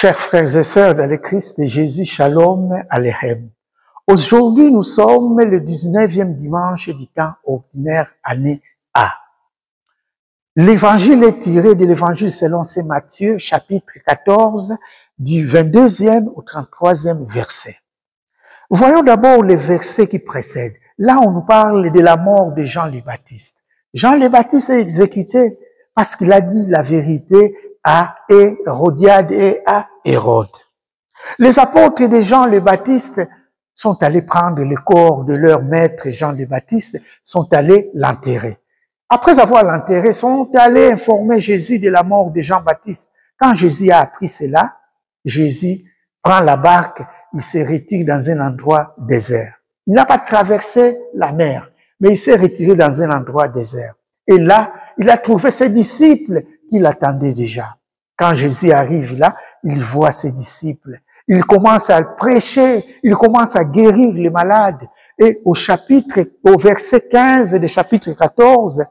Chers frères et sœurs dans le Christ de Jésus, Shalom Aleichem. Aujourd'hui, nous sommes le 19e dimanche du temps ordinaire, année A. L'évangile est tiré de l'évangile selon saint Matthieu, chapitre 14, du 22e au 33e verset. Voyons d'abord les versets qui précèdent. Là, on nous parle de la mort de Jean le Baptiste. Jean le Baptiste est exécuté parce qu'il a dit la vérité à Hérodiade et à Hérode. Les apôtres de Jean le Baptiste sont allés prendre le corps de leur maître Jean le Baptiste, sont allés l'enterrer. Après avoir l'enterré, sont allés informer Jésus de la mort de Jean-Baptiste. Quand Jésus a appris cela, Jésus prend la barque, il se retire dans un endroit désert. Il n'a pas traversé la mer, mais il s'est retiré dans un endroit désert. Et là, il a trouvé ses disciples qui l'attendaient déjà. Quand Jésus arrive là, il voit ses disciples. Il commence à prêcher, il commence à guérir les malades. Et au verset 15 du chapitre 14,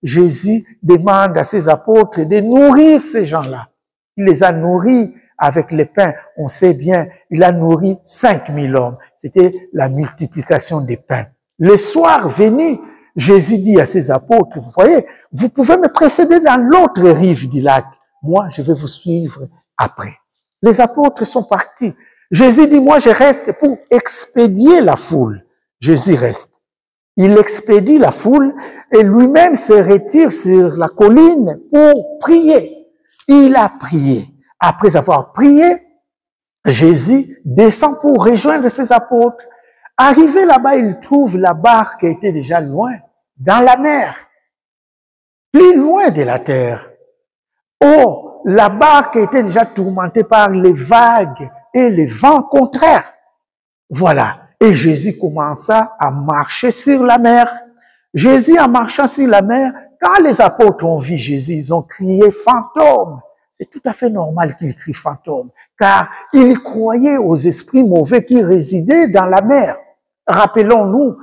Jésus demande à ses apôtres de nourrir ces gens-là. Il les a nourris avec les pains. On sait bien, il a nourri 5000 hommes. C'était la multiplication des pains. Le soir venu, Jésus dit à ses apôtres, vous voyez, vous pouvez me précéder dans l'autre rive du lac. Moi, je vais vous suivre après. Les apôtres sont partis. Jésus dit, moi, je reste pour expédier la foule. Jésus reste. Il expédie la foule et lui-même se retire sur la colline pour prier. Il a prié. Après avoir prié, Jésus descend pour rejoindre ses apôtres. Arrivé là-bas, il trouve la barque qui était déjà loin, dans la mer, plus loin de la terre. Oh, la barque était déjà tourmentée par les vagues et les vents contraires. Voilà. Et Jésus commença à marcher sur la mer. Jésus, en marchant sur la mer, quand les apôtres ont vu Jésus, ils ont crié fantôme. C'est tout à fait normal qu'ils crient fantôme, car ils croyaient aux esprits mauvais qui résidaient dans la mer. Rappelons-nous,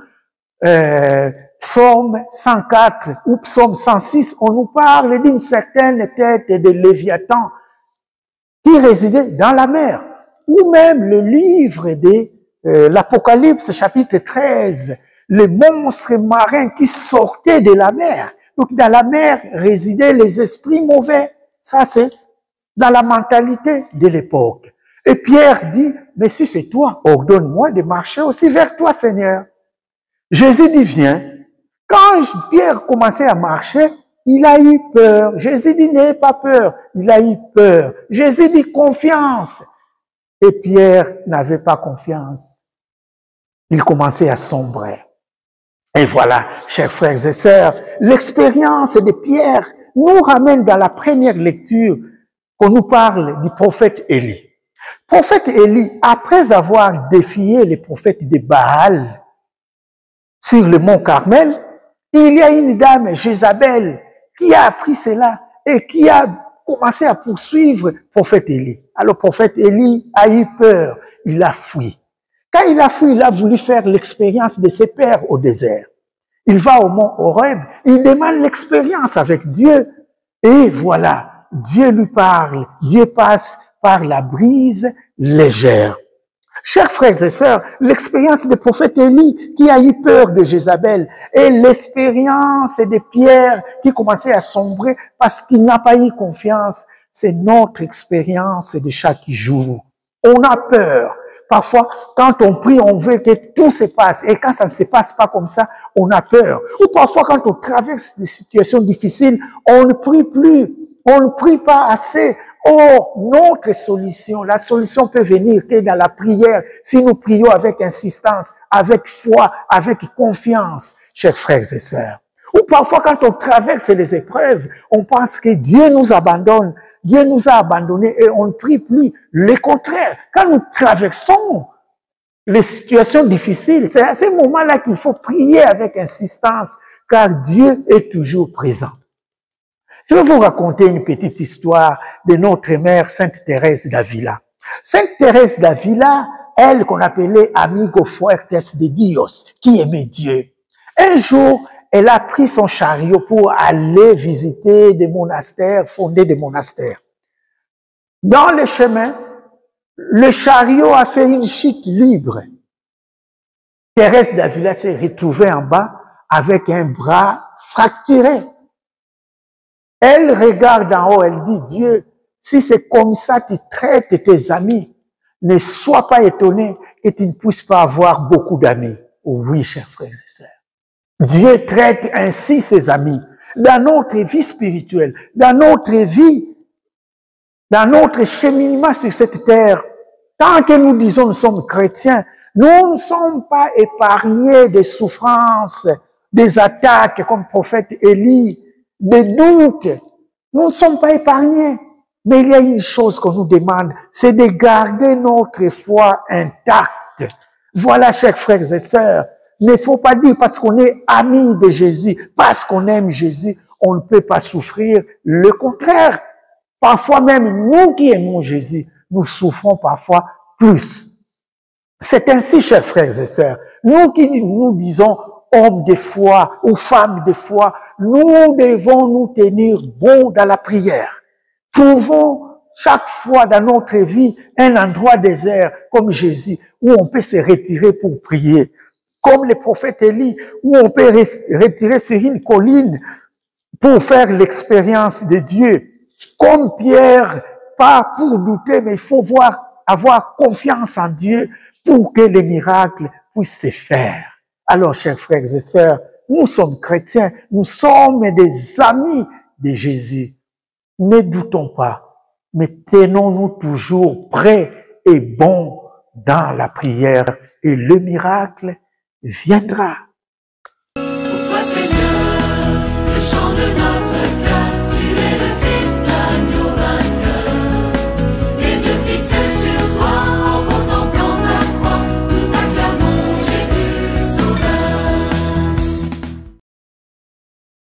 Psaume 104 ou Psaume 106, on nous parle d'une certaine tête de Léviathan qui résidait dans la mer. Ou même le livre de l'Apocalypse, chapitre 13, les monstres marins qui sortaient de la mer. Donc dans la mer résidaient les esprits mauvais. Ça, c'est dans la mentalité de l'époque. Et Pierre dit, mais si c'est toi, ordonne-moi de marcher aussi vers toi, Seigneur. Jésus dit, viens. Quand Pierre commençait à marcher, il a eu peur. Jésus dit, n'ayez pas peur. Il a eu peur. Jésus dit, confiance. Et Pierre n'avait pas confiance. Il commençait à sombrer. Et voilà, chers frères et sœurs, l'expérience de Pierre nous ramène dans la première lecture qu'on nous parle du prophète Élie. Prophète Élie, après avoir défié les prophètes de Baal sur le mont Carmel, il y a une dame, Jézabel, qui a appris cela et qui a commencé à poursuivre prophète Élie. Alors prophète Élie a eu peur, il a fui. Quand il a fui, il a voulu faire l'expérience de ses pères au désert. Il va au mont Horeb, il demande l'expérience avec Dieu et voilà, Dieu lui parle, Dieu passe par la brise légère. Chers frères et sœurs, l'expérience du prophète Élie qui a eu peur de Jézabel et l'expérience de Pierre qui commençait à sombrer parce qu'il n'a pas eu confiance, c'est notre expérience de chaque jour. On a peur. Parfois, quand on prie, on veut que tout se passe. Et quand ça ne se passe pas comme ça, on a peur. Ou parfois, quand on traverse des situations difficiles, on ne prie plus. On ne prie pas assez. Oh, notre solution, la solution peut venir que dans la prière, si nous prions avec insistance, avec foi, avec confiance, chers frères et sœurs. Ou parfois, quand on traverse les épreuves, on pense que Dieu nous abandonne. Dieu nous a abandonnés et on ne prie plus. Le contraire, quand nous traversons les situations difficiles, c'est à ce moment-là qu'il faut prier avec insistance, car Dieu est toujours présent. Je vais vous raconter une petite histoire de notre mère Sainte Thérèse d'Avila. Sainte Thérèse d'Avila, elle qu'on appelait Amigo Fuertes de Dios, qui aimait Dieu. Un jour, elle a pris son chariot pour aller visiter des monastères, fonder des monastères. Dans le chemin, Le chariot a fait une chute libre. Thérèse d'Avila s'est retrouvée en bas avec un bras fracturé. Elle regarde en haut, elle dit, Dieu, si c'est comme ça tu traites tes amis, ne sois pas étonné que tu ne puisses pas avoir beaucoup d'amis. Oh oui, chers frères et sœurs. Dieu traite ainsi ses amis. Dans notre vie spirituelle, dans notre vie, dans notre cheminement sur cette terre, tant que nous disons nous sommes chrétiens, nous ne sommes pas épargnés des souffrances, des attaques comme le prophète Élie, des doutes. Nous ne sommes pas épargnés. Mais il y a une chose qu'on nous demande, c'est de garder notre foi intacte. Voilà, chers frères et sœurs, il ne faut pas dire parce qu'on est amis de Jésus, parce qu'on aime Jésus, on ne peut pas souffrir. Le contraire, parfois même nous qui aimons Jésus, nous souffrons parfois plus. C'est ainsi, chers frères et sœurs, nous qui nous disons hommes de foi ou femmes de foi, nous devons nous tenir bons dans la prière. Trouvons chaque fois dans notre vie un endroit désert comme Jésus où on peut se retirer pour prier. Comme le prophète Élie où on peut retirer sur une colline pour faire l'expérience de Dieu. Comme Pierre, pas pour douter, mais il faut avoir confiance en Dieu pour que les miracles puissent se faire. Alors, chers frères et sœurs, nous sommes chrétiens, nous sommes des amis de Jésus. Ne doutons pas, mais tenons-nous toujours prêts et bons dans la prière et le miracle viendra.